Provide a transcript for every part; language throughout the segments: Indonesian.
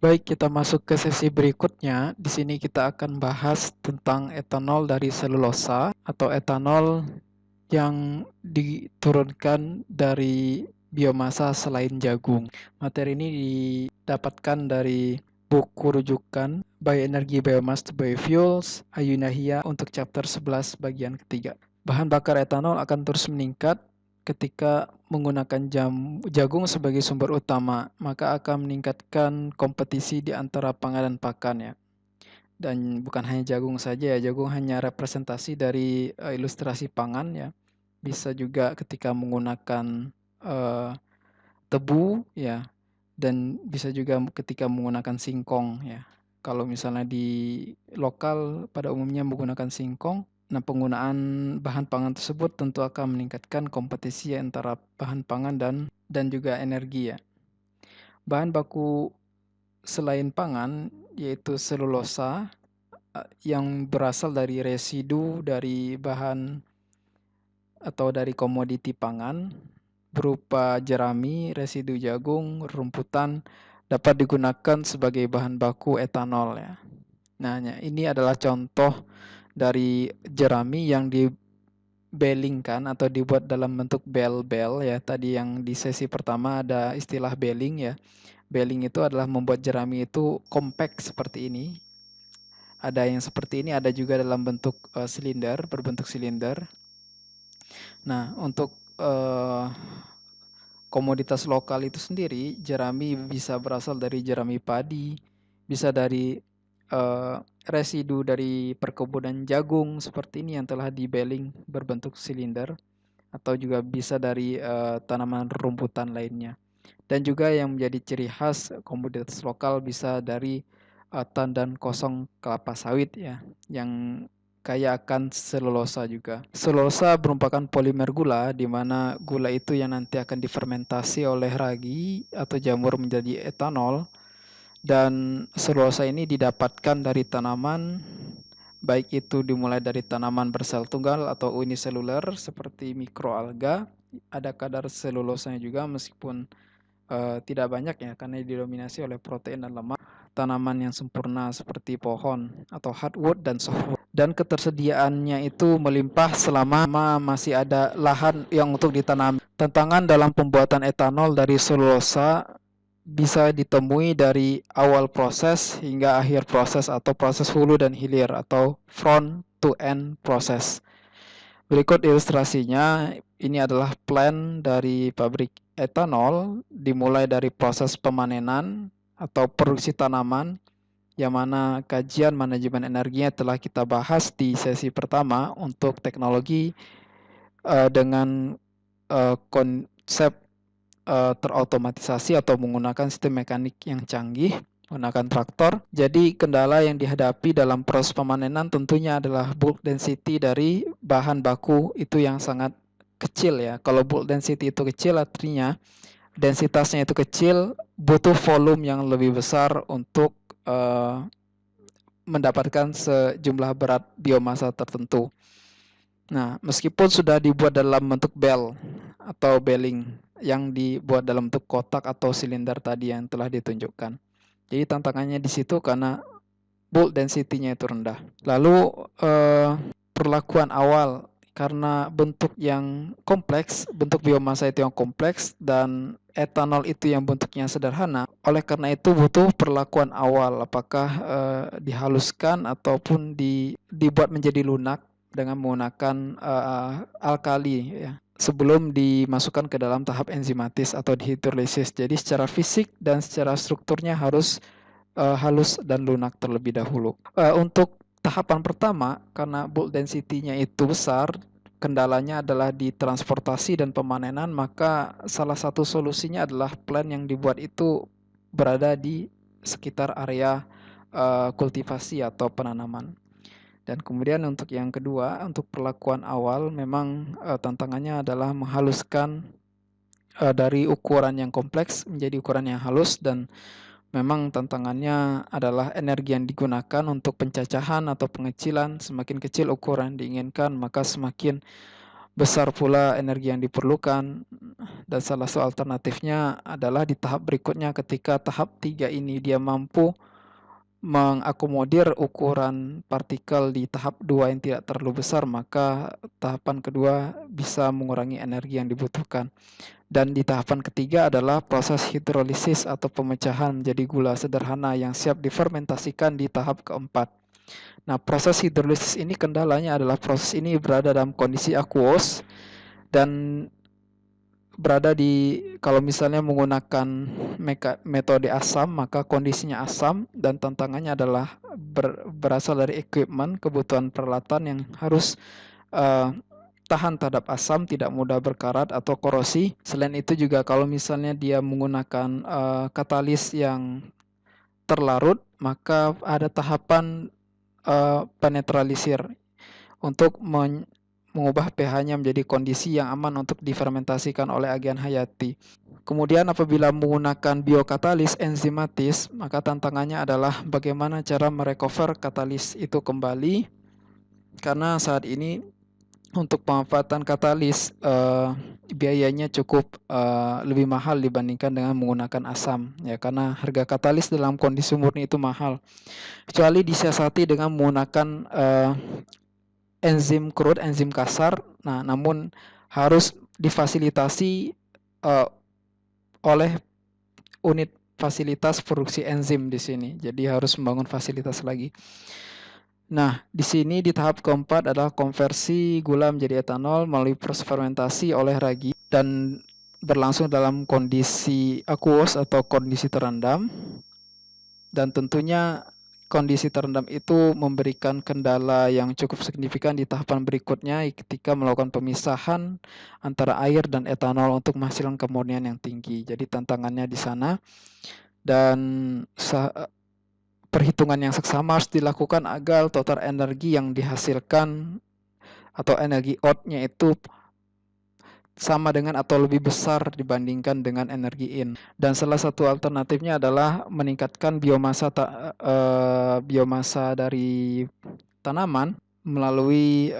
Baik, kita masuk ke sesi berikutnya. Di sini kita akan bahas tentang etanol dari selulosa atau etanol yang diturunkan dari biomasa selain jagung. Materi ini didapatkan dari buku rujukan Bioenergy Biomass to Biofuels, Ayunahia untuk chapter 11 bagian ketiga. Bahan bakar etanol akan terus meningkat ketika menggunakan jagung sebagai sumber utama, maka akan meningkatkan kompetisi di antara pangan dan pakan ya. Dan bukan hanya jagung saja ya, jagung hanya representasi dari ilustrasi pangan ya. Bisa juga ketika menggunakan eh, tebu ya, dan bisa juga ketika menggunakan singkong ya. Kalau misalnya di lokal pada umumnya menggunakan singkong, nah penggunaan bahan pangan tersebut tentu akan meningkatkan kompetisi antara bahan pangan dan juga energi ya. Bahan baku selain pangan yaitu selulosa yang berasal dari residu dari bahan atau dari komoditi pangan berupa jerami, residu jagung, rumputan dapat digunakan sebagai bahan baku etanol ya. Nah, ini adalah contoh dari jerami yang dibelingkan atau dibuat dalam bentuk bel-bel ya. Tadi yang di sesi pertama ada istilah beling ya. Beling itu adalah membuat jerami itu compact seperti ini. Ada yang seperti ini, ada juga dalam bentuk silinder, berbentuk silinder. Nah, untuk komoditas lokal itu sendiri, jerami bisa berasal dari jerami padi, bisa dari residu dari perkebunan jagung seperti ini yang telah dibeling berbentuk silinder, atau juga bisa dari tanaman rumputan lainnya. Dan juga yang menjadi ciri khas komoditas lokal bisa dari tandan kosong kelapa sawit ya, yang kaya akan selulosa juga. Selulosa merupakan polimer gula, di mana gula itu yang nanti akan difermentasi oleh ragi atau jamur menjadi etanol. Dan selulosa ini didapatkan dari tanaman, baik itu dimulai dari tanaman bersel tunggal atau uniseluler seperti mikroalga. Ada kadar selulosanya juga meskipun tidak banyak ya, karena didominasi oleh protein dan lemak. Tanaman yang sempurna seperti pohon atau hardwood dan softwood. Dan ketersediaannya itu melimpah selama masih ada lahan yang untuk ditanam. Tantangan dalam pembuatan etanol dari selulosa bisa ditemui dari awal proses hingga akhir proses atau proses hulu dan hilir atau front to end proses. Berikut ilustrasinya, ini adalah plan dari pabrik etanol, dimulai dari proses pemanenan atau produksi tanaman, yang mana kajian manajemen energinya telah kita bahas di sesi pertama untuk teknologi dengan konsep terautomatisasi atau menggunakan sistem mekanik yang canggih, menggunakan traktor. Jadi kendala yang dihadapi dalam proses pemanenan tentunya adalah bulk density dari bahan baku itu yang sangat kecil ya. Kalau bulk density itu kecil, artinya densitasnya itu kecil, butuh volume yang lebih besar untuk mendapatkan sejumlah berat biomasa tertentu. Nah, meskipun sudah dibuat dalam bentuk bel atau beling yang dibuat dalam bentuk kotak atau silinder tadi yang telah ditunjukkan. Jadi tantangannya di situ karena bulk density-nya itu rendah. Lalu perlakuan awal, karena bentuk yang kompleks, bentuk biomasa itu yang kompleks dan etanol itu yang bentuknya sederhana. Oleh karena itu butuh perlakuan awal, apakah dihaluskan ataupun dibuat menjadi lunak dengan menggunakan alkali ya, sebelum dimasukkan ke dalam tahap enzimatis atau dihidrolisis. Jadi secara fisik dan secara strukturnya harus halus dan lunak terlebih dahulu. Untuk tahapan pertama, karena bulk density-nya itu besar, kendalanya adalah di transportasi dan pemanenan, maka salah satu solusinya adalah plan yang dibuat itu berada di sekitar area kultivasi atau penanaman. Dan kemudian untuk yang kedua, untuk perlakuan awal, memang tantangannya adalah menghaluskan dari ukuran yang kompleks menjadi ukuran yang halus, dan memang tantangannya adalah energi yang digunakan untuk pencacahan atau pengecilan. Semakin kecil ukuran diinginkan, maka semakin besar pula energi yang diperlukan. Dan salah satu alternatifnya adalah di tahap berikutnya, ketika tahap 3 ini dia mampu mengakomodir ukuran partikel di tahap 2 yang tidak terlalu besar, maka tahapan kedua bisa mengurangi energi yang dibutuhkan. Dan di tahapan ketiga adalah proses hidrolisis atau pemecahan menjadi gula sederhana yang siap difermentasikan di tahap keempat. Nah, proses hidrolisis ini kendalanya adalah proses ini berada dalam kondisi aqueous dan berada di, kalau misalnya menggunakan metode asam, maka kondisinya asam dan tantangannya adalah berasal dari equipment, kebutuhan peralatan yang harus tahan terhadap asam, tidak mudah berkarat atau korosi. Selain itu juga kalau misalnya dia menggunakan katalis yang terlarut, maka ada tahapan penetralisir untuk mengubah pH-nya menjadi kondisi yang aman untuk difermentasikan oleh agen hayati. Kemudian apabila menggunakan biokatalis enzimatis, maka tantangannya adalah bagaimana cara merecover katalis itu kembali, karena saat ini untuk pemanfaatan katalis biayanya cukup lebih mahal dibandingkan dengan menggunakan asam, ya, karena harga katalis dalam kondisi murni itu mahal, kecuali disiasati dengan menggunakan enzim crude, enzim kasar. Nah, namun harus difasilitasi oleh unit fasilitas produksi enzim di sini. Jadi harus membangun fasilitas lagi. Nah, di sini di tahap keempat adalah konversi gula menjadi etanol melalui proses fermentasi oleh ragi dan berlangsung dalam kondisi aqueous atau kondisi terendam. Dan tentunya kondisi terendam itu memberikan kendala yang cukup signifikan di tahapan berikutnya ketika melakukan pemisahan antara air dan etanol untuk menghasilkan kemurnian yang tinggi. Jadi tantangannya di sana, dan perhitungan yang seksama harus dilakukan agar total energi yang dihasilkan atau energi out-nya itu sama dengan atau lebih besar dibandingkan dengan energi in. Dan salah satu alternatifnya adalah meningkatkan biomasa dari tanaman melalui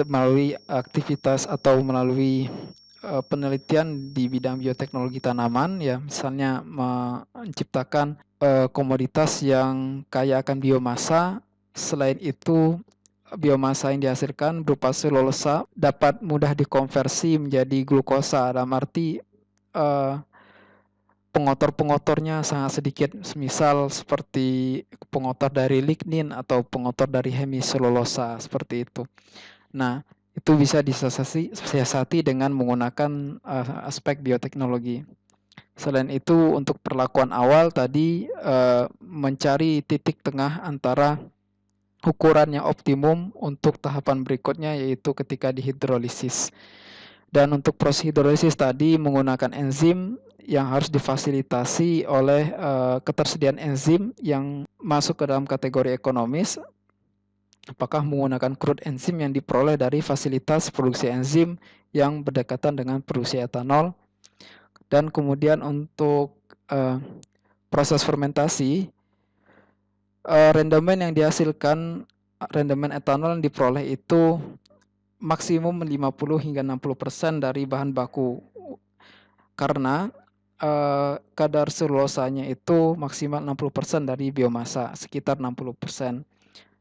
melalui aktivitas atau melalui penelitian di bidang bioteknologi tanaman, ya, misalnya menciptakan komoditas yang kaya akan biomasa. Selain itu, biomasa yang dihasilkan berupa selulosa dapat mudah dikonversi menjadi glukosa, dalam arti pengotor-pengotornya sangat sedikit, semisal seperti pengotor dari lignin atau pengotor dari hemiselulosa, seperti itu. Nah, itu bisa disiasati dengan menggunakan aspek bioteknologi. Selain itu, untuk perlakuan awal tadi mencari titik tengah antara ukuran yang optimum untuk tahapan berikutnya, yaitu ketika dihidrolisis. Dan untuk proses hidrolisis tadi menggunakan enzim yang harus difasilitasi oleh ketersediaan enzim yang masuk ke dalam kategori ekonomis. Apakah menggunakan crude enzim yang diperoleh dari fasilitas produksi enzim yang berdekatan dengan produksi etanol. Dan kemudian untuk proses fermentasi, rendemen yang dihasilkan, rendemen etanol yang diperoleh itu maksimum 50 hingga 60% dari bahan baku, karena kadar selulosanya itu maksimal 60% dari biomasa, sekitar 60%.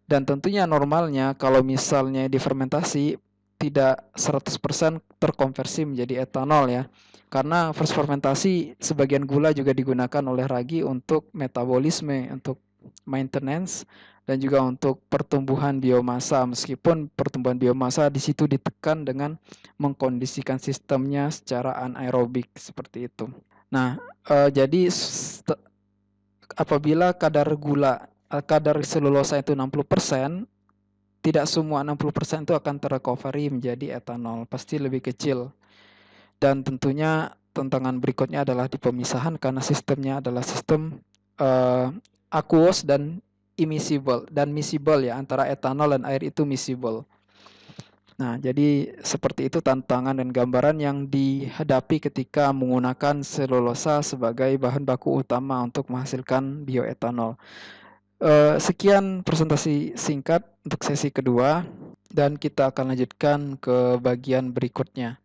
Dan tentunya normalnya kalau misalnya difermentasi tidak 100% terkonversi menjadi etanol, ya. Karena proses fermentasi sebagian gula juga digunakan oleh ragi untuk metabolisme, untuk maintenance, dan juga untuk pertumbuhan biomasa, meskipun pertumbuhan biomasa di situ ditekan dengan mengkondisikan sistemnya secara anaerobik, seperti itu. Nah, jadi apabila kadar selulosa itu 60%, tidak semua 60% itu akan terrecovery menjadi etanol, pasti lebih kecil. Dan tentunya tantangan berikutnya adalah di pemisahan, karena sistemnya adalah sistem aqueous dan immiscible dan miscible, ya, antara etanol dan air itu miscible. Nah, jadi seperti itu tantangan dan gambaran yang dihadapi ketika menggunakan selulosa sebagai bahan baku utama untuk menghasilkan bioetanol. Sekian presentasi singkat untuk sesi kedua. dan kita akan lanjutkan ke bagian berikutnya.